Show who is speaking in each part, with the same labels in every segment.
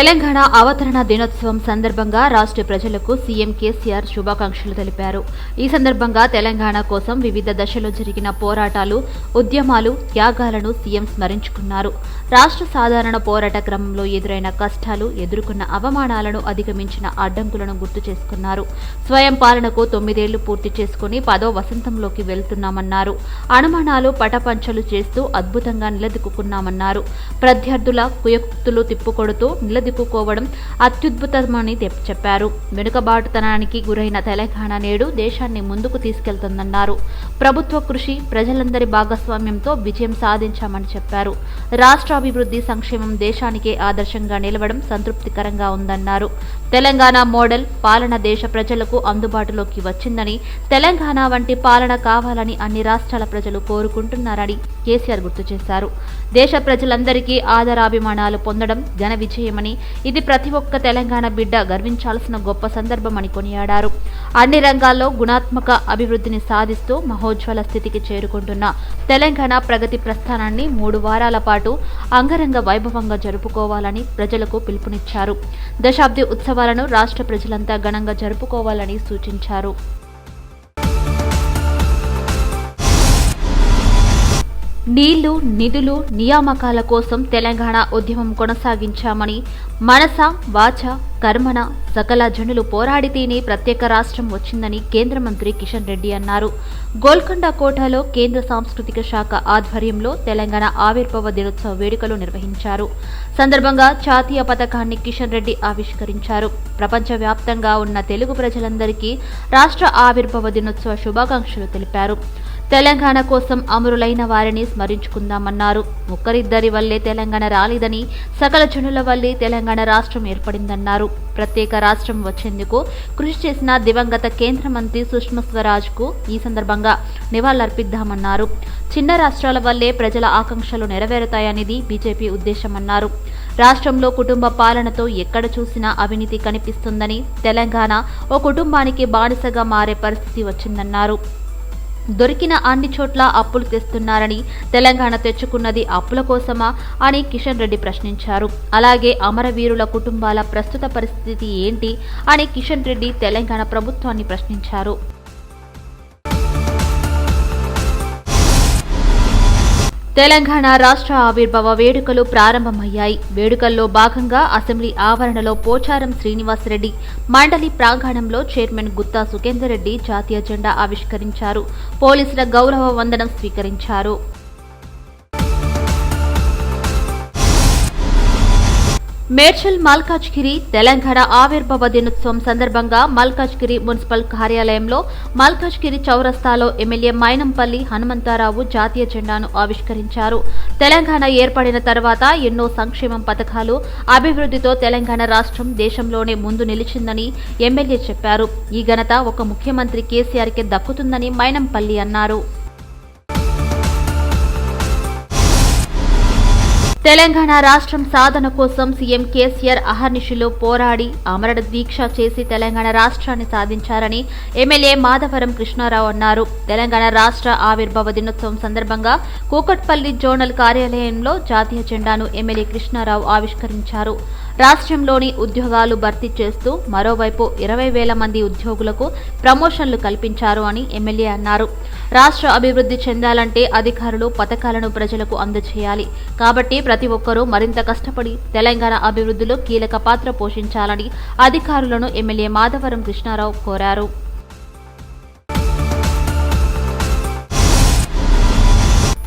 Speaker 1: తెలంగాణ అవతరణ దినోత్సవం సందర్భంగా రాష్ట్ర ప్రజలకు సీఎం కేసీఆర్ శుభాకాంక్షలు తెలిపారు. ఈ సందర్భంగా తెలంగాణ కోసం వివిధ దశలో జరిగిన పోరాటాలు, ఉద్యమాలు, త్యాగాలను సీఎం స్మరించుకున్నారు. రాష్ట్ర సాధారణ పోరాట క్రమంలో ఎదురైన కష్టాలు, ఎదుర్కొన్న అవమానాలను అధిగమించిన అడ్డంకులను గుర్తు చేసుకున్నారు. స్వయం పాలనకు 9 ఏళ్లు పూర్తి చేసుకుని 10వ వసంతంలోకి వెళ్తున్నామన్నారు. అనుమానాలు పటపంచలు చేస్తూ అద్భుతంగా నిలదొక్కున్నామన్నారు. ప్రత్యర్థుల కుయుక్తులు తిప్పుకొడుతూ నిలదొక్కుకోవడం అత్యద్భుతమని చెప్పారు. వెనుకబాటుతనానికి గురైన తెలంగాణ నేడు దేశాన్ని ముందుకు తీసుకెళ్తుందన్నారు. ప్రభుత్వ కృషి, ప్రజలందరి భాగస్వామ్యంతో విజయం సాధించామని చెప్పారు. రాష్ట్ర అభివృద్ధి, సంక్షేమం దేశానికే ఆదర్శంగా నిలవడం సంతృప్తికరంగా ఉందన్నారు. తెలంగాణ మోడల్ పాలన దేశ ప్రజలకు అందుబాటులోకి వచ్చిందని, తెలంగాణ వంటి పాలన కావాలని అన్ని రాష్ట్రాల ప్రజలు కోరుకుంటున్నారని కేసీఆర్ గుర్తు చేశారు. దేశ ప్రజలందరికీ ఆదరాభిమానాలు పొందడం ఘన విజయమని, ఇది ప్రతి ఒక్క తెలంగాణ బిడ్డ గర్వించాల్సిన గొప్ప సందర్భమని కొనియాడారు. అన్ని రంగాల్లో గుణాత్మక అభివృద్ధిని సాధిస్తూ మహోజ్వల స్థితికి చేరుకుంటున్న తెలంగాణ ప్రగతి ప్రస్థానాన్ని 3 వారాల పాటు అంగరంగ వైభవంగా జరుపుకోవాలని ప్రజలకు పిలుపునిచ్చారు. దశాబ్ది ఉత్సవాలను రాష్ట్ర ప్రజలంతా ఘనంగా జరుపుకోవాలని సూచించారు. నీళ్లు, నిధులు, నియామకాల కోసం తెలంగాణ ఉద్యమం కొనసాగించామని, మనస, వాచ, కర్మన సకల జనులు పోరాడితేనే ప్రత్యేక రాష్ట్రం వచ్చిందని కేంద్ర మంత్రి కిషన్ రెడ్డి అన్నారు. గోల్కొండ కోటలో కేంద్ర సాంస్కృతిక శాఖ ఆధ్వర్యంలో తెలంగాణ ఆవిర్భావ దినోత్సవ వేడుకలు నిర్వహించారు. సందర్భంగా జాతీయ పతాకాన్ని కిషన్ రెడ్డి ఆవిష్కరించారు. ప్రపంచవ్యాప్తంగా ఉన్న తెలుగు ప్రజలందరికీ రాష్ట్ర ఆవిర్భావ దినోత్సవ శుభాకాంక్షలు తెలిపారు. తెలంగాణ కోసం అమరులైన వారిని స్మరించుకుందామన్నారు. ఒక్కరిద్దరి వల్లే తెలంగాణ రాలేదని, సకల జనుల వల్లే తెలంగాణ రాష్ట్రం ఏర్పడిందన్నారు. ప్రత్యేక రాష్ట్రం వచ్చేందుకు కృషి చేసిన దివంగత కేంద్ర మంత్రి సుష్మా స్వరాజ్కు ఈ సందర్భంగా నివాళులర్పిద్దామన్నారు. చిన్న రాష్ట్రాల వల్లే ప్రజల ఆకాంక్షలు నెరవేరుతాయనేది బీజేపీ ఉద్దేశమన్నారు. రాష్ట్రంలో కుటుంబ పాలనతో ఎక్కడ చూసినా అవినీతి కనిపిస్తుందని, తెలంగాణ ఓ కుటుంబానికి బానిసగా మారే పరిస్థితి వచ్చిందన్నారు. దొరికిన అన్ని చోట్ల అప్పులు తెస్తున్నారని, తెలంగాణ తెచ్చుకున్నది అప్పుల కోసమా అని కిషన్ రెడ్డి ప్రశ్నించారు. అలాగే అమరవీరుల కుటుంబాల ప్రస్తుత పరిస్థితి ఏంటి అని కిషన్ రెడ్డి తెలంగాణ ప్రభుత్వాన్ని ప్రశ్నించారు. తెలంగాణ రాష్ట్ర ఆవిర్భావ వేడుకలు ప్రారంభమయ్యాయి. వేడుకల్లో భాగంగా అసెంబ్లీ ఆవరణలో పోచారం శ్రీనివాసరెడ్డి, మండలి ప్రాంగణంలో చైర్మన్ గుత్తా సుఖేందర్ రెడ్డి జాతీయ జెండా ఆవిష్కరించారు. పోలీసుల గౌరవ వందనం స్వీకరించారు. మేడ్చల్ మల్కాజ్గిరి తెలంగాణ ఆవిర్భావ దినోత్సవం సందర్భంగా మల్కాజ్గిరి మున్సిపల్ కార్యాలయంలో మల్కాజ్గిరి చౌరస్తాలో ఎమ్మెల్యే మైనంపల్లి హనుమంతారావు జాతీయ జెండాను ఆవిష్కరించారు. తెలంగాణ ఏర్పడిన తర్వాత ఎన్నో సంక్షేమం పథకాలు, అభివృద్ధితో తెలంగాణ రాష్ట్రం దేశంలోనే ముందు నిలిచిందని ఎమ్మెల్యే చెప్పారు. ఈ ఘనత ఒక ముఖ్యమంత్రి కేసీఆర్కే దక్కుతుందని మైనంపల్లి అన్నారు. తెలంగాణ రాష్ట్రం సాధన కోసం సీఎం కేసీఆర్ అహర్నిశలు పోరాడి అమర దీక్ష చేసి తెలంగాణ రాష్ట్రాన్ని సాధించారని ఎమ్మెల్యే మాధవరం కృష్ణారావు అన్నారు. తెలంగాణ రాష్ట్ర ఆవిర్భావ దినోత్సవం సందర్భంగా కూకట్పల్లి జోనల్ కార్యాలయంలో జాతీయ జెండాను ఎమ్మెల్యే కృష్ణారావు ఆవిష్కరించారు. రాష్ట్రంలోని ఉద్యోగాలు భర్తీ చేస్తూ మరోవైపు 20,000 మంది ఉద్యోగులకు ప్రమోషన్లు కల్పించారు అని ఎమ్మెల్యే అన్నారు. రాష్ట్ర అభివృద్ధి చెందాలంటే అధికారులు పథకాలను ప్రజలకు అందజేయాలి. కాబట్టి ప్రతి ఒక్కరూ మరింత కష్టపడి తెలంగాణ అభివృద్ధిలో కీలక పాత్ర పోషించాలని అధికారులను ఎమ్మెల్యే మాధవరం కృష్ణారావు కోరారు.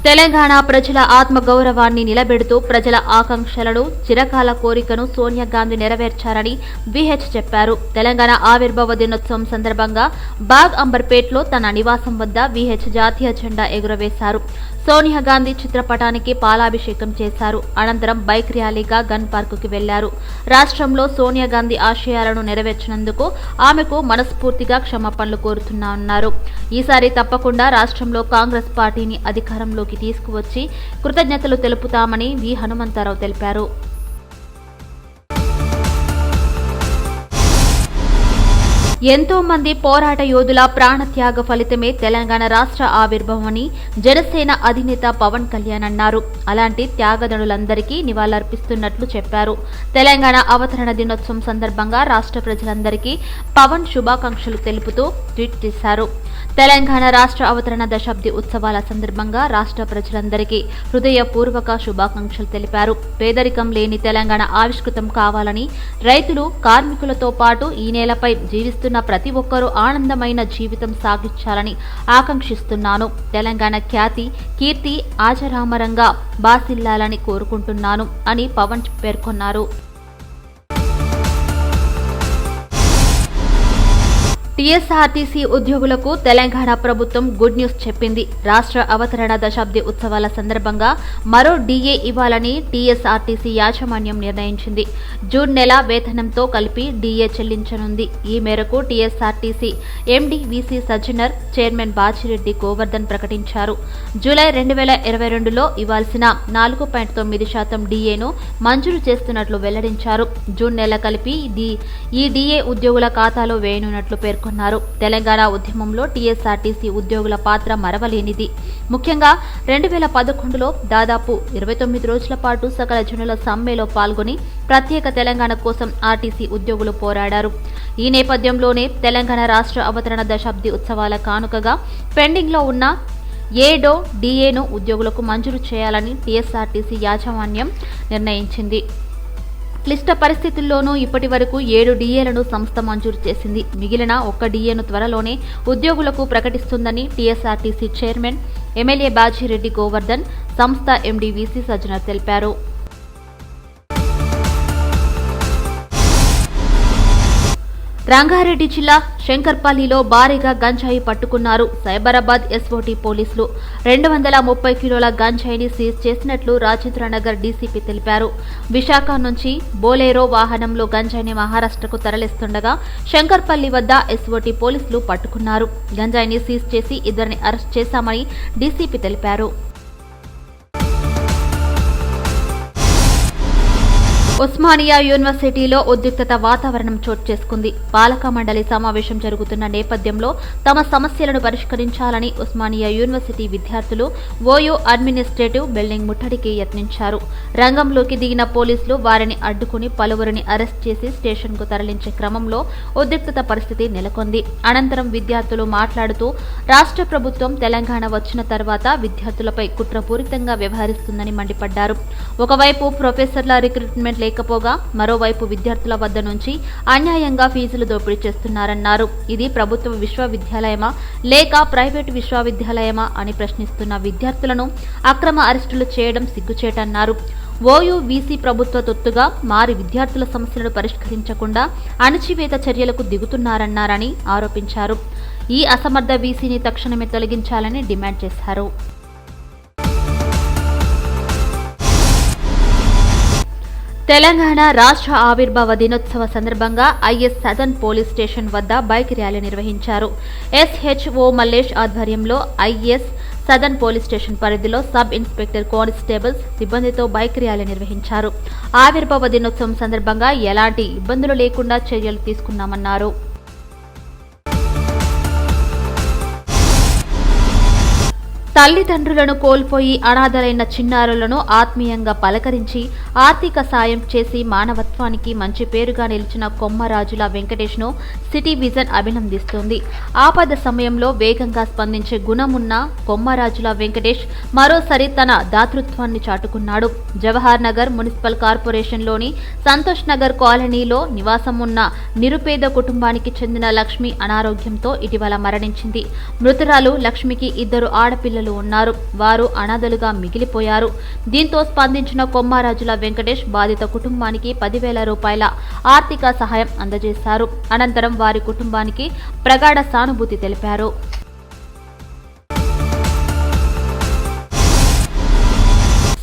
Speaker 1: తెలంగాణ ప్రజల ఆత్మగౌరవాన్ని నిలబెడుతూ ప్రజల ఆకాంక్షలను, చిరకాల కోరికను సోనియా గాంధీ నెరవేర్చారని విహెచ్ చెప్పారు. తెలంగాణ ఆవిర్భావ దినోత్సవం సందర్భంగా బాగ్ అంబర్పేట్లో తన నివాసం వద్ద విహెచ్ జాతీయ జెండా ఎగురవేశారు. సోనియా గాంధీ చిత్రపటానికి పాలాభిషేకం చేశారు. అనంతరం బైక్ ర్యాలీగా గన్ పార్కుకి వెళ్లారు. రాష్ట్రంలో సోనియా గాంధీ ఆశయాలను నెరవేర్చినందుకు ఆమెకు మనస్ఫూర్తిగా క్షమాపణలు కోరుతున్నామన్నారు. ఈసారి తప్పకుండా రాష్ట్రంలో కాంగ్రెస్ పార్టీని అధికారంలోకి తీసుకువచ్చి కృతజ్ఞతలు తెలుపుతామని వి హనుమంతరావు తెలిపారు. ఎంతో మంది పోరాట యోధుల ప్రాణత్యాగ ఫలితమే తెలంగాణ రాష్ట్ర ఆవిర్భావమని జనసేన అధినేత పవన్ కళ్యాణ్ అన్నారు. అలాంటి త్యాగదనులందరికీ నివాళులర్పిస్తున్నట్లు చెప్పారు. తెలంగాణ అవతరణ దినోత్సవం సందర్భంగా రాష్ట్ర ప్రజలందరికీ పవన్ శుభాకాంక్షలు తెలుపుతూ ట్వీట్ చేశారు. తెలంగాణ రాష్ట్ర అవతరణ దశాబ్ది ఉత్సవాల సందర్భంగా రాష్ట్ర ప్రజలందరికీ హృదయపూర్వక శుభాకాంక్షలు తెలిపారు. పేదరికం లేని తెలంగాణ ఆవిష్కృతం కావాలని, రైతులు, కార్మికులతో పాటు ఈ నేలపై జీవిస్తున్న ప్రతి ఒక్కరూ ఆనందమైన జీవితం సాగించాలని ఆకాంక్షిస్తున్నాను. తెలంగాణ ఖ్యాతి, కీర్తి ఆజరామరంగా బాసిల్లాలని కోరుకుంటున్నాను అని పవన్ పేర్కొన్నారు. టీఎస్ఆర్టీసీ ఉద్యోగులకు తెలంగాణ ప్రభుత్వం గుడ్ న్యూస్ చెప్పింది. రాష్ట్ర అవతరణ దశాబ్ది ఉత్సవాల సందర్భంగా మరో డీఏ ఇవ్వాలని టీఎస్ఆర్టీసీ యాజమాన్యం నిర్ణయించింది. జూన్ నెల వేతనంతో కలిపి డీఏ చెల్లించనుంది. ఈ మేరకు TSRTC MD VC Sajjanar, chairman Bajireddy Govardhan ప్రకటించారు. జూలై 2022లో ఇవ్వాల్సిన 4.9% డీఏను మంజూరు చేస్తున్నట్లు వెల్లడించారు. జూన్ నెల కలిపి ఈ డీఏ ఉద్యోగుల ఖాతాలో వేయనున్నట్లు పేర్కొన్నారు. తెలంగాణ ఉద్యమంలో టీఎస్ఆర్టీసీ ఉద్యోగుల పాత్ర మరవలేనిది. ముఖ్యంగా 2011లో దాదాపు 29 రోజుల పాటు సకల జనుల సమ్మెలో పాల్గొని ప్రత్యేక తెలంగాణ కోసం ఆర్టీసీ ఉద్యోగులు పోరాడారు. ఈ నేపథ్యంలోనే తెలంగాణ రాష్ట్ర అవతరణ దశాబ్ది ఉత్సవాల కానుకగా పెండింగ్లో ఉన్న ఏడో డీఏను ఉద్యోగులకు మంజూరు చేయాలని టీఎస్ఆర్టీసీ యాజమాన్యం నిర్ణయించింది. క్లిష్ట పరిస్థితుల్లోనూ ఇప్పటి వరకు 7 డీఏలను సంస్థ మంజూరు చేసింది. మిగిలిన 1 డీఏను త్వరలోనే ఉద్యోగులకు ప్రకటిస్తుందని TSRTC chairman MLA Bajireddy Govardhan, సంస్థ ఎండీ వీసీ సజ్జనర్ తెలిపారు. రంగారెడ్డి జిల్లా శంకర్పల్లిలో భారీగా గంజాయి పట్టుకున్నారు సైబరాబాద్ ఎస్ఓటీ పోలీసులు. 230 కిలోల గంజాయిని సీజ్ చేసినట్లు రాజేంద్రనగర్ డీసీపీ తెలిపారు. విశాఖ నుంచి బోలేరో వాహనంలో గంజాయిని మహారాష్ట్రకు తరలిస్తుండగా శంకర్పల్లి వద్ద ఎస్ఓటీ పోలీసులు పట్టుకున్నారు. గంజాయిని సీజ్ చేసి 2 అరెస్ట్ చేశామని డీసీపీ తెలిపారు. ఉస్మానియా యూనివర్సిటీలో ఉద్రిక్తత వాతావరణం చోటు చేసుకుంది. పాలక మండలి సమావేశం జరుగుతున్న నేపథ్యంలో తమ సమస్యలను పరిష్కరించాలని ఉస్మానియా యూనివర్సిటీ విద్యార్థులు ఓయూ అడ్మినిస్ట్రేటివ్ బిల్డింగ్ ముట్టడికి యత్నించారు. రంగంలోకి దిగిన పోలీసులు వారిని అడ్డుకుని పలువురిని అరెస్ట్ చేసి స్టేషన్కు తరలించే క్రమంలో ఉద్రిక్తత పరిస్థితి నెలకొంది. అనంతరం విద్యార్థులు మాట్లాడుతూ రాష్ట్ర ప్రభుత్వం తెలంగాణ వచ్చిన తర్వాత విద్యార్థులపై కుట్రపూరితంగా వ్యవహరిస్తుందని మండిపడ్డారు. ఒకవైపు ప్రొఫెసర్ల రిక్రూట్మెంట్ లేకపోగా మరోవైపు విద్యార్థుల వద్ద నుంచి అన్యాయంగా ఫీజులు దోపిడీ చేస్తున్నారన్నారు. ఇది ప్రభుత్వ విశ్వవిద్యాలయమా లేక ప్రైవేటు విశ్వవిద్యాలయమా అని ప్రశ్నిస్తున్న విద్యార్థులను అక్రమ అరెస్టులు చేయడం సిగ్గుచేటన్నారు. ఓయూ వీసీ ప్రభుత్వ తొత్తుగా మారి విద్యార్థుల సమస్యలను పరిష్కరించకుండా అణచివేత చర్యలకు దిగుతున్నారన్నారని ఆరోపించారు. ఈ అసమర్థ వీసీని తక్షణమే తొలగించాలని డిమాండ్ చేశారు. తెలంగాణ రాష్ట్ర ఆవిర్భావ దినోత్సవ సందర్భంగా ఐఎస్ సదర్న్ పోలీస్ స్టేషన్ వద్ద బైక్ ర్యాలీ నిర్వహించారు. ఎస్హెచ్ఓ మల్లేష్ ఆధ్వర్యంలో ఐఎస్ సదర్న్ పోలీస్ స్టేషన్ పరిధిలో సబ్ ఇన్స్పెక్టర్ కానిస్టేబుల్స్ సిబ్బందితో బైక్ ర్యాలీ నిర్వహించారు. ఆవిర్భావ దినోత్సవం సందర్భంగా ఎలాంటి ఇబ్బందులు లేకుండా చర్యలు తీసుకున్నామన్నారు. తల్లిదండ్రులను కోల్పోయి అనాథలైన చిన్నారులను ఆత్మీయంగా పలకరించి ఆర్థిక సాయం చేసి మానవత్వానికి మంచి పేరుగా నిలిచిన కొమ్మరాజుల వెంకటేష్ను సిటీ విజన్ అభినందిస్తోంది. ఆపద సమయంలో వేగంగా స్పందించే గుణమున్న కొమ్మరాజుల వెంకటేష్ మరోసారి తన దాతృత్వాన్ని చాటుకున్నాడు. జవహర్ నగర్ మున్సిపల్ కార్పొరేషన్లోని సంతోష్ నగర్ కాలనీలో నివాసం ఉన్న నిరుపేద కుటుంబానికి చెందిన లక్ష్మి అనారోగ్యంతో ఇటీవల మరణించింది. మృతురాలు లక్ష్మికి 2 ఆడపిల్లలు ఉన్నారు. వారు అనాథలుగా మిగిలిపోయారు. దీంతో స్పందించిన కొమ్మరాజుల వెంకటేష్ బాధిత కుటుంబానికి 10,000 రూపాయల ఆర్థిక సహాయం అందజేశారు. అనంతరం వారి కుటుంబానికి ప్రగాఢ సానుభూతి తెలిపారు.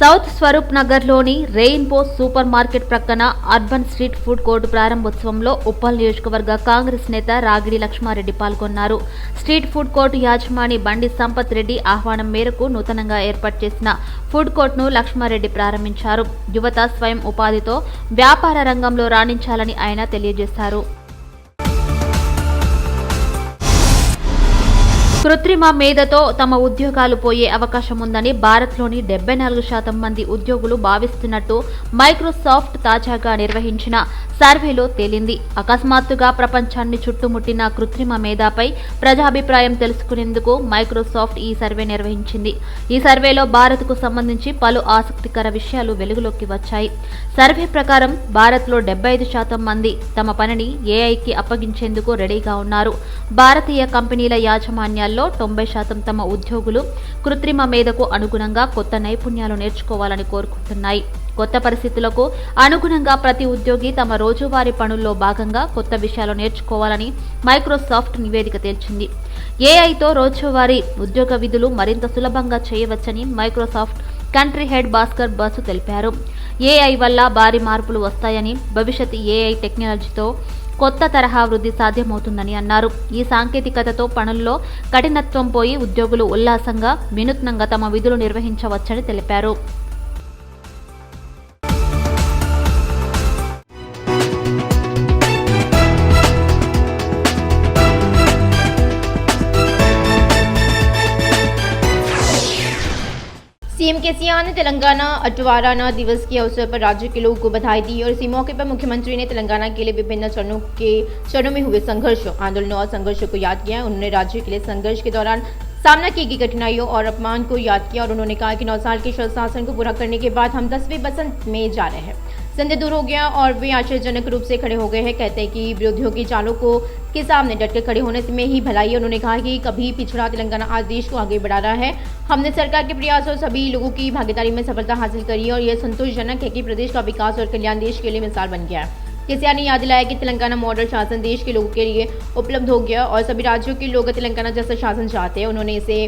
Speaker 1: సౌత్ స్వరూప్ నగర్లోని రెయిన్బో సూపర్ మార్కెట్ ప్రక్కన అర్బన్ స్ట్రీట్ ఫుడ్ కోర్టు ప్రారంభోత్సవంలో ఉప్పల్ నియోజకవర్గ కాంగ్రెస్ నేత రాగిడి లక్ష్మారెడ్డి పాల్గొన్నారు. స్ట్రీట్ ఫుడ్ కోర్టు యాజమాని బండి సంపత్ రెడ్డి ఆహ్వానం మేరకు నూతనంగా ఏర్పాటు చేసిన ఫుడ్ కోర్టును లక్ష్మారెడ్డి ప్రారంభించారు. యువత స్వయం ఉపాధితో వ్యాపార రంగంలో రాణించాలని ఆయన తెలియజేశారు. కృత్రిమ మేధతో తమ ఉద్యోగాలు పోయే అవకాశం ఉందని భారత్లోని 74% మంది ఉద్యోగులు భావిస్తున్నట్టు మైక్రోసాఫ్ట్ తాజాగా నిర్వహించిన సర్వేలో తేలింది. అకస్మాత్తుగా ప్రపంచాన్ని చుట్టుముట్టిన కృత్రిమ మేధపై ప్రజాభిప్రాయం తెలుసుకునేందుకు మైక్రోసాఫ్ట్ ఈ సర్వే నిర్వహించింది. ఈ సర్వేలో భారత్కు సంబంధించి పలు ఆసక్తికర విషయాలు వెలుగులోకి వచ్చాయి. సర్వే ప్రకారం భారత్లో 75% మంది తమ పనిని ఏఐకి అప్పగించేందుకు రెడీగా ఉన్నారు. భారతీయ కంపెనీల యాజమాన్యాల్లో 90% తమ ఉద్యోగులు కృత్రిమ మేధకు అనుగుణంగా కొత్త నైపుణ్యాలు నేర్చుకోవాలని కోరుకుంటున్నాయి. కొత్త పరిస్థితులకు అనుగుణంగా ప్రతి ఉద్యోగి తమ రోజువారీ పనుల్లో భాగంగా కొత్త విషయాలు నేర్చుకోవాలని మైక్రోసాఫ్ట్ నివేదిక తేల్చింది. ఏఐతో రోజువారీ ఉద్యోగ విధులు మరింత సులభంగా చేయవచ్చని Microsoft country head Bhaskar Basu తెలిపారు. ఏఐ వల్ల భారీ మార్పులు వస్తాయని, భవిష్యత్ ఏఐ టెక్నాలజీతో కొత్త తరహా వృద్ధి సాధ్యమవుతుందని అన్నారు. ఈ సాంకేతికతతో పనుల్లో కఠినత్వం పోయి ఉద్యోగులు ఉల్లాసంగా, వినూత్నంగా తమ విధులు నిర్వహించవచ్చని తెలిపారు.
Speaker 2: सीएम केसीआर ने तेलंगाना अट्टवाराना दिवस के अवसर पर राज्य के लोगों को बधाई दी और इसी मौके पर मुख्यमंत्री ने तेलंगाना के लिए विभिन्न चरणों में हुए संघर्षों, आंदोलनों और संघर्षों को याद किया। उन्होंने राज्य के लिए संघर्ष के दौरान सामना की गई कठिनाइयों और अपमान को याद किया और उन्होंने कहा कि 9 साल के शासन को पूरा करने के बाद हम 10वें बसंत में जा रहे हैं। संदेह दूर हो गया और वे आश्चर्यजनक रूप से खड़े हो गए हैं। कहते हैं कि विरोधियों की चालों को के सामने डटकर खड़े होने में ही भलाई है। उन्होंने कहा कि कभी पिछड़ा तेलंगाना आज देश को आगे बढ़ा रहा है। हमने सरकार के प्रयास और सभी लोगों की भागीदारी में सफलता हासिल करी है और यह संतोषजनक है कि प्रदेश का विकास और कल्याण देश के लिए मिसाल बन गया है। केसीआर ने याद दिलाया कि तेलंगाना मॉडल शासन देश के लोगों के लिए उपलब्ध हो गया और सभी राज्यों के लोग तेलंगाना जैसा शासन चाहते हैं। उन्होंने इसे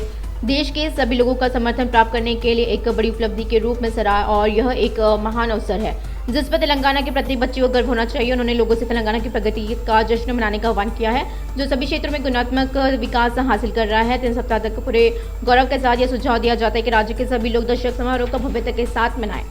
Speaker 2: देश के सभी लोगों का समर्थन प्राप्त करने के लिए एक बड़ी उपलब्धि के रूप में सराहा और यह एक महान अवसर है जिस पर तेलंगाना के प्रत्येक बच्चे को गर्व होना चाहिए। उन्होंने लोगों से तेलंगाना की प्रगति का जश्न मनाने का आह्वान किया है जो सभी क्षेत्रों में गुणात्मक विकास हासिल कर रहा है। 3 सप्ताह तक पूरे गौरव के साथ यह सुझाव दिया जाता है कि राज्य के सभी लोग दशक समारोह का भव्यता के साथ मनाएं।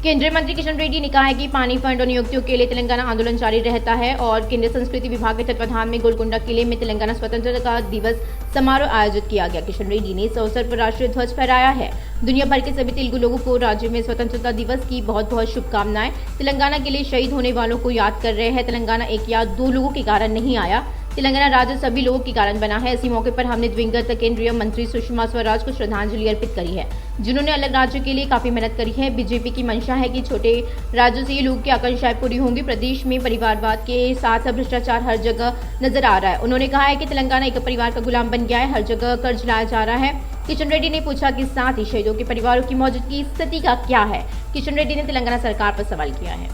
Speaker 2: केंद्रीय मंत्री किशन रेड्डी ने कहा है कि पानी फंड और नियुक्तियों के लिए तेलंगाना आंदोलन जारी रहता है और केंद्रीय संस्कृति विभाग के तत्वाधान में गोलकुंडा किले में तेलंगाना स्वतंत्रता दिवस समारोह आयोजित किया गया। किशन रेड्डी ने इस अवसर पर राष्ट्रीय ध्वज फहराया है। दुनिया भर के सभी तेलुगु लोगों को राज्य में स्वतंत्रता दिवस की बहुत बहुत शुभकामनाएं। तेलंगाना के लिए शहीद होने वालों को याद कर रहे हैं। तेलंगाना 1 या 2 लोगों के कारण नहीं आया, तेलंगाना राज्य सभी लोगों के कारण बना है। इसी मौके पर हमने दिवंगत केंद्रीय मंत्री सुषमा स्वराज को श्रद्धांजलि अर्पित करी है जिन्होंने अलग राज्यों के लिए काफी मेहनत करी है। बीजेपी की मंशा है कि छोटे राज्यों से ये लोगों की आकांक्षाएं पूरी होंगी। प्रदेश में परिवारवाद के साथ भ्रष्टाचार हर जगह नजर आ रहा है। उन्होंने कहा है कि तेलंगाना एक परिवार का गुलाम बन गया है, हर जगह कर्ज लाया जा रहा है। किशन रेड्डी ने पूछा कि साथ ही शहीदों के परिवारों की मौजूदगी स्थिति का क्या है। किशन रेड्डी ने तेलंगाना सरकार पर सवाल किया है।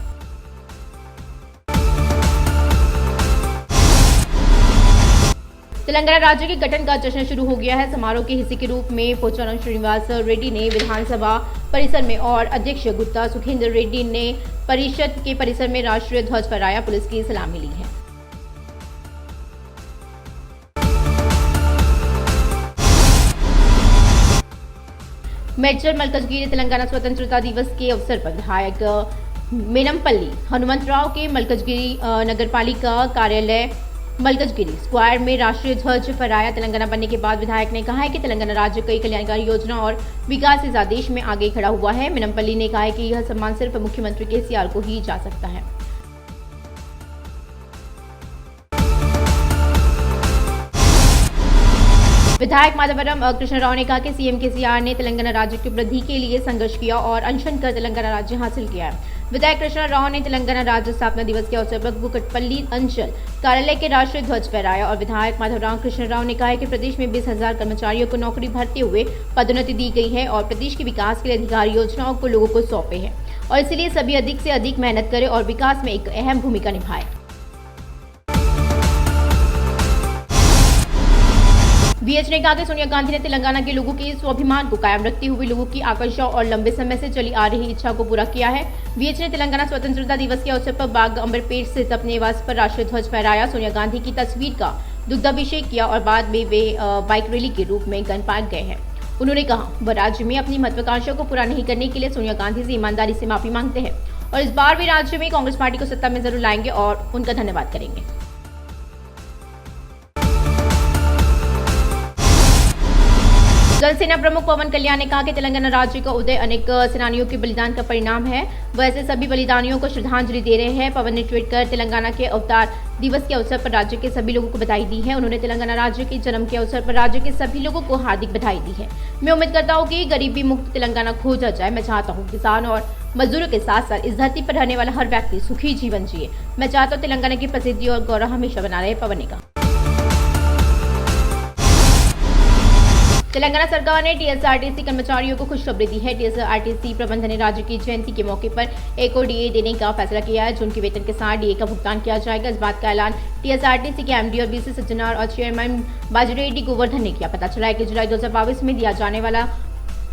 Speaker 2: तेलंगाना राज्य के गठन का जश्न शुरू हो गया है। समारोह के हिस्से के रूप में पोचारम श्रीनिवास रेड्डी ने विधानसभा परिसर में और अध्यक्ष गुत्ता सुखेंद्र रेड्डी ने परिषद के परिसर में राष्ट्रीय ध्वज फहराया, पुलिस की सलामी ली है। मेडचल मलकजगिरी तेलंगाना स्वतंत्रता दिवस के अवसर पर विधायक मेनमपल्ली हनुमंतराव के मलकजगिरी नगरपालिका कार्यालय मलकजगिरी स्क्वायर में राष्ट्रीय ध्वज फहराया। तेलंगाना बनने के बाद विधायक ने कहा है कि तेलंगाना राज्य कई कल्याणकारी योजना और विकास इस आदेश में आगे खड़ा हुआ है। मेनमपल्ली ने कहा है कि यह सम्मान सिर्फ मुख्यमंत्री केसीआर को ही जा सकता है। विधायक माधवरम कृष्ण राव ने कहा कि सीएम केसीआर ने तेलंगाना राज्य की वृद्धि के लिए संघर्ष किया और अनशन कर तेलंगाना राज्य हासिल किया है। विधायक कृष्ण राव ने तेलंगाना राज्य स्थापना दिवस के अवसर पर कुकटपल्ली अंचल कार्यालय के राष्ट्रीय ध्वज फहराया और विधायक माधवराम कृष्ण राव ने कहा है कि प्रदेश में 20,000 कर्मचारियों को नौकरी भरते हुए पदोन्नति दी गई है और प्रदेश के विकास के लिए अधिकारी योजनाओं को लोगों को सौंपे हैं और इसलिए सभी अधिक से अधिक मेहनत करें और विकास में एक अहम भूमिका निभाएं। वीएच ने कहा कि सोनिया गांधी ने तेलंगाना के लोगों के स्वाभिमान को कायम रखते हुए लोगों की आकांक्षा और लंबे समय से चली आ रही इच्छा को पूरा किया है। वीएच ने तेलंगाना स्वतंत्रता दिवस के अवसर पर बाग अंबरपेट स्थित अपने निवास पर राष्ट्रीय ध्वज फहराया, सोनिया गांधी की तस्वीर का दुग्धाभिषेक किया और बाद में वे बाइक रैली के रूप में गन पार्क गए हैं। उन्होंने कहा वह राज्य में अपनी महत्वाकांक्षा को पूरा नहीं करने के लिए सोनिया गांधी से ईमानदारी से माफी मांगते हैं और इस बार भी राज्य में कांग्रेस पार्टी को सत्ता में जरूर लाएंगे और उनका धन्यवाद करेंगे। जल सेना प्रमुख पवन कल्याण ने कहा कि तेलंगाना राज्य का उदय अनेक सेनानियों के बलिदान का परिणाम है। वैसे सभी बलिदानियों को श्रद्धांजलि दे रहे हैं। पवन ने ट्वीट कर तेलंगाना के अवतार दिवस के अवसर पर राज्य के सभी लोगों को बधाई दी है। उन्होंने तेलंगाना राज्य के जन्म के अवसर पर राज्य के सभी लोगों को हार्दिक बधाई दी है। मैं उम्मीद करता हूँ कि गरीबी मुक्त तेलंगाना खोजा जाए। मैं चाहता हूँ किसान और मजदूरों के साथ साथ इस धरती पर रहने वाला हर व्यक्ति सुखी जीवन जिए। मैं चाहता हूँ तेलंगाना की प्रसिद्धि और गौरव हमेशा बना रहे, पवन ने कहा। तेलंगाना सरकार ने टीएसआरटीसी कर्मचारियों को खुशखबरी दी है। टीएसआरटीसी प्रबंधन ने राज्य की जयंती के मौके पर एक और डीए देने का फैसला किया है, जो उनके वेतन के साथ डीए का भुगतान किया जाएगा। इस बात का ऐलान टीएसआरटीसी के एमडी और बीसी सज्जनार और चेयरमैन बाजिरेड्डी गोवर्धन ने किया। पता चला है कि जुलाई 2022 में दिया जाने वाला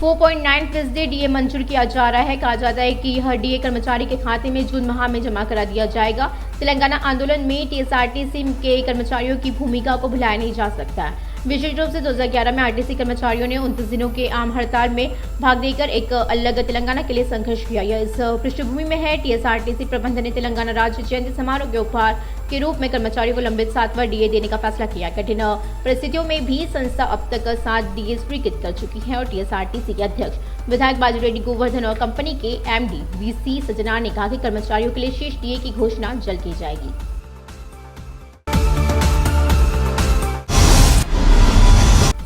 Speaker 2: 4.9% डीए मंजूर किया जा रहा है। कहा जाता है कि यह डीए कर्मचारी के खाते में जून माह में जमा करा दिया जाएगा। तेलंगाना आंदोलन में टीएसआरटीसी के कर्मचारियों की भूमिका को भुलाया नहीं जा सकता है। विशेष रूप से 2011 में आरटीसी कर्मचारियों ने 29 दिनों के आम हड़ताल में भाग देकर एक अलग तेलंगाना के लिए संघर्ष किया। यह इस पृष्ठभूमि में है। टीएसआरटीसी प्रबंधन ने तेलंगाना राज्य जयंती समारोह के उपहार के रूप में कर्मचारियों को लंबित 7वां डीए देने का फैसला किया। कठिन परिस्थितियों में भी संस्था अब तक 7 डीए स्वीकृत कर चुकी है और टीएसआरटीसी के अध्यक्ष विधायक बाजिरेड्डी गोवर्धन और कंपनी के एमडी बीसी सज्जनार ने कहा कि कर्मचारियों के लिए शेष डीए की घोषणा जल्द की जाएगी।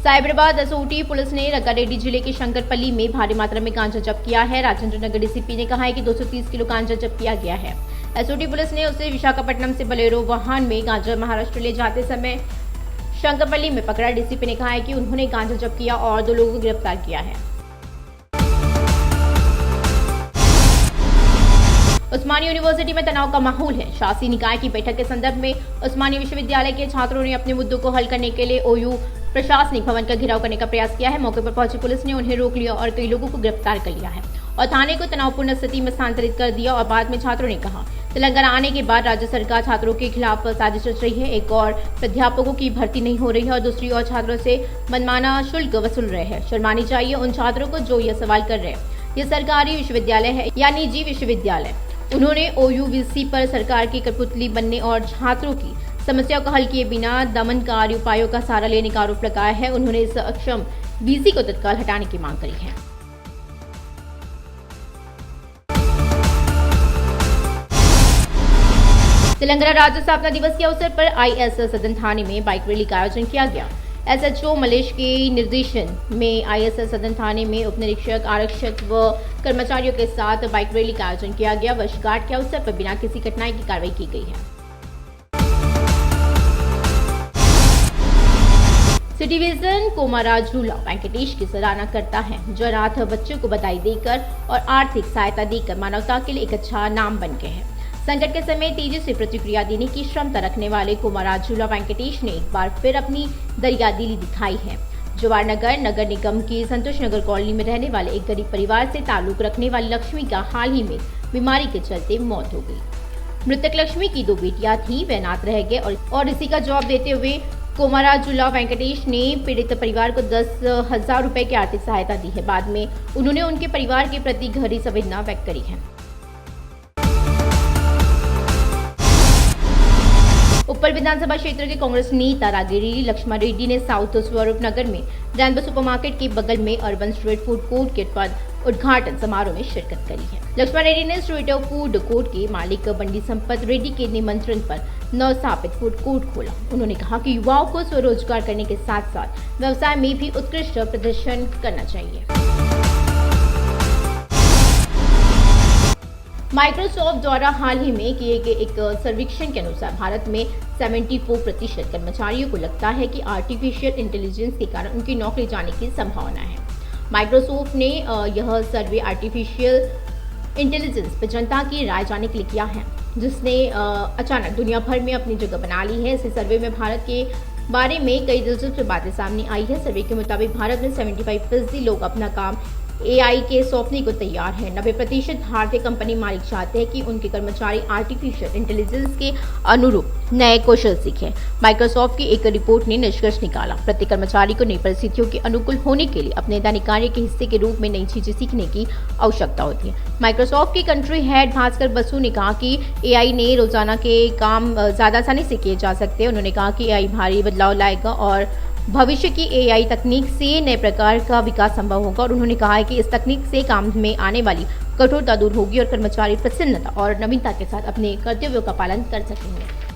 Speaker 2: साइबराबाद एसओटी पुलिस ने रंगारेड्डी जिले के शंकरपल्ली में भारी मात्रा में गांजा जब्त किया है। राजेंद्र नगर डीसीपी ने कहा है कि 230 किलो गांजा जब्त किया गया है। एसओटी पुलिस ने उसे विशाखापट्टनम से बोलेरो वाहन में गांजा महाराष्ट्र ले जाते समय शंकरपल्ली में पकड़ा। डीसीपी ने कहा है कि उन्होंने गांजा जब्त किया और 2 लोगों को गिरफ्तार किया है। उस्मानी यूनिवर्सिटी में तनाव का माहौल है। शासी निकाय की बैठक के संदर्भ में उस्मानी विश्वविद्यालय के छात्रों ने अपने मुद्दों को हल करने के लिए ओयू प्रशासनिक भवन का घेराव करने का प्रयास किया है। मौके पर पहुंची पुलिस ने उन्हें रोक लिया और कई लोगों को गिरफ्तार कर लिया है और थाने को तनावपूर्ण स्थिति में स्थानांतरित कर दिया। और बाद में छात्रों ने कहा, तेलंगाना आने के बाद राज्य सरकार छात्रों के खिलाफ साजिश रच रही है। एक और प्राध्यापकों की भर्ती नहीं हो रही है और दूसरी ओर छात्रों से मनमाना शुल्क वसूल रहे हैं। शर्मानी चाहिए उन छात्रों को जो यह सवाल कर रहे हैं। यह सरकारी विश्वविद्यालय है या निजी विश्वविद्यालय। उन्होंने ओयूवीसी पर सरकार की कठपुतली बनने और छात्रों की समस्याओं का हल किए बिना दमनकारी उपायों का सहारा लेने का आरोप लगाया है। उन्होंने इस अक्षम वीसी को तत्काल हटाने की मांग करी है। तेलंगाना राज्य स्थापना दिवस के अवसर पर आईएसएस सदन थाने में बाइक रैली का आयोजन किया गया। एसएचओ मलेश के निर्देशन में आईएसएस सदन थाने में उप निरीक्षक, आरक्षक व कर्मचारियों के साथ बाइक रैली का आयोजन किया गया। वर्षगांठ के अवसर पर बिना किसी कठिनाई की कार्रवाई की गई है। सिटी विजन कोमाराजुला वेंकटेश की सराहना करता है, जो अनाथ बच्चों को बधाई देकर और आर्थिक सहायता देकर मानवता के लिए एक अच्छा नाम बन गए हैं। संकट के समय तेजी से प्रतिक्रिया देने की क्षमता रखने वाले कोमाराजुला वेंकटेश ने एक बार फिर अपनी दरियादिली दिखाई है। जवाहर नगर निगम की संतोष नगर कॉलोनी में रहने वाले एक गरीब परिवार से ताल्लुक रखने वाली लक्ष्मी का हाल ही में बीमारी के चलते मौत हो गई। मृतक लक्ष्मी की 2 बेटियां थी, वे अनाथ रह गए और इसी का जवाब देते हुए कोमाराजुला वेंकटेश ने पीड़ित परिवार को 10,000 रुपए की आर्थिक सहायता दी है। बाद में उन्होंने उनके परिवार के प्रति गहरी संवेदना व्यक्त करी है। उप्पल विधानसभा क्षेत्र के कांग्रेस नेता रागिरी लक्ष्मण रेड्डी ने साउथ स्वरूप नगर में रैनबो सुपरमार्केट के बगल में अर्बन स्ट्रीट फूड कोर्ट के उद्घाटन समारोह में शिरकत करी है। लक्ष्मण रेड्डी ने स्ट्रीट फूड कोर्ट के मालिक बंडी संपत रेड्डी के निमंत्रण पर नवस्थापित फूड कोर्ट खोला। उन्होंने कहा कि युवाओं को स्वरोजगार करने के साथ साथ व्यवसाय में भी उत्कृष्ट प्रदर्शन करना चाहिए। माइक्रोसॉफ्ट द्वारा हाल ही में किए गए एक सर्वेक्षण के अनुसार भारत में 74% कर्मचारियों को लगता है कि आर्टिफिशियल इंटेलिजेंस के कारण उनकी नौकरी जाने की संभावना है। माइक्रोसॉफ्ट ने यह सर्वे आर्टिफिशियल इंटेलिजेंस पर जनता की राय जानने के लिए किया है, जिसने अचानक दुनिया भर में अपनी जगह बना ली है। इस सर्वे में भारत के बारे में कई दिलचस्प बातें सामने आई है। सर्वे के मुताबिक भारत में 75% लोग अपना काम एआई के सौंपने को तैयार है। 90% भारतीय कंपनी मालिक चाहते हैं कि उनके कर्मचारी आर्टिफिशियल इंटेलिजेंस के अनुरूप नए कौशल सीखें। माइक्रोसॉफ्ट की एक रिपोर्ट ने निष्कर्ष निकाला, प्रत्येक कर्मचारी को नई परिस्थितियों के अनुकूल होने के लिए अपने दैनिक कार्य के हिस्से के रूप में नई चीजें सीखने की आवश्यकता होती है। माइक्रोसॉफ्ट के कंट्री हेड भास्कर बसु ने कहा कि एआई ने रोजाना के काम ज्यादा आसानी से किए जा सकते हैं। उन्होंने कहा कि एआई भारी बदलाव लाएगा और भविष्य की एआई तकनीक से नए प्रकार का विकास संभव होगा। और उन्होंने कहा है कि इस तकनीक से काम में आने वाली कठोरता दूर होगी और कर्मचारी प्रसन्नता और नवीनता के साथ अपने कर्तव्यों का पालन कर सकेंगे।